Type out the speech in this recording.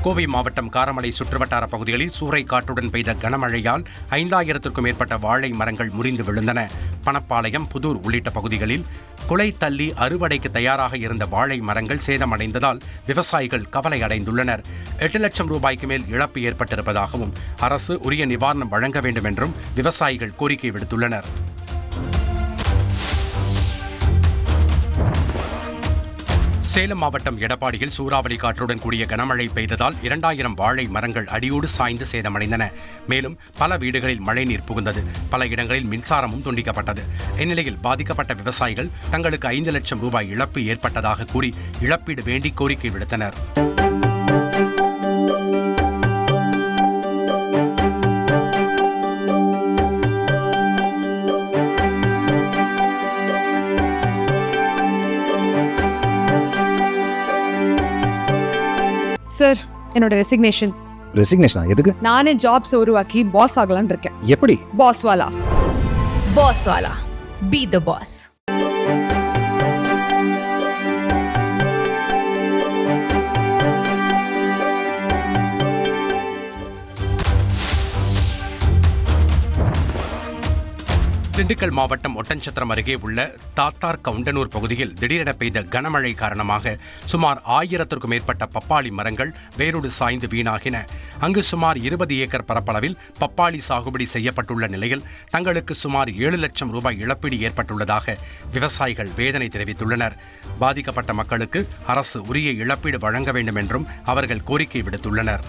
கோவை மாவட்டம் காரமடை சுற்றுவட்டார பகுதிகளில் சூறைக்காற்றுடன் பெய்த கனமழையால் 5000த்திற்கும் மேற்பட்ட வாழை மரங்கள் முறிந்து விழுந்தன. பணப்பாளையம், புதூர் உள்ளிட்ட பகுதிகளில் குலை தள்ளி அறுவடைக்கு தயாராக இருந்த வாழை மரங்கள் சேதமடைந்ததால் விவசாயிகள் கவலை அடைந்துள்ளனர். 8 லட்சம் ரூபாய்க்கு மேல் இழப்பு ஏற்பட்டிருப்பதாகவும் அரசு உரிய நிவாரணம் வழங்க வேண்டும் என்றும் விவசாயிகள் கோரிக்கை விடுத்துள்ளனர். சேலம் மாவட்டம் எடப்பாடியில் சூறாவளி காற்றுடன் கூடிய கனமழை பெய்ததால் 2000 வாழை மரங்கள் அடியோடு சாய்ந்து சேதமடைந்தன. மேலும் பல வீடுகளில் மழைநீர் புகுந்தது. பல இடங்களில் மின்சாரமும் துண்டிக்கப்பட்டது. இந்நிலையில் பாதிக்கப்பட்ட விவசாயிகள் தங்களுக்கு 5 லட்சம் ரூபாய் இழப்பு ஏற்பட்டதாக கூறி இழப்பீடு வேண்டி கோரிக்கை விடுத்தனர். சார், என்னோட ரெசிக்னேஷன். ரெசிக்னேஷனா? எதுக்கு? நானே ஜாப்ஸ் உருவாக்கி பாஸ் ஆகலாம்னு இருக்கேன். எப்படி? Pass Vala. Pass Vala, be the pass. Dindigul மாவட்டம் ஒட்டன்சத்திரம் அருகே உள்ள தாத்தார் கவுண்டனூர் பகுதியில் திடீரென பெய்த கனமழை காரணமாக சுமார் 1000த்திற்கும் மேற்பட்ட பப்பாளி மரங்கள் வேரோடு சாய்ந்து வீணாகின. அங்கு சுமார் 20 ஏக்கர் பரப்பளவில் பப்பாளி சாகுபடி செய்யப்பட்டுள்ள நிலையில் தங்களுக்கு சுமார் 7 லட்சம் ரூபாய் இழப்பீடு ஏற்பட்டுள்ளதாக விவசாயிகள் வேதனை தெரிவித்துள்ளனர். பாதிக்கப்பட்ட மக்களுக்கு அரசு உரிய இழப்பீடு வழங்க வேண்டும் என்றும் அவர்கள் கோரிக்கை விடுத்துள்ளனர்.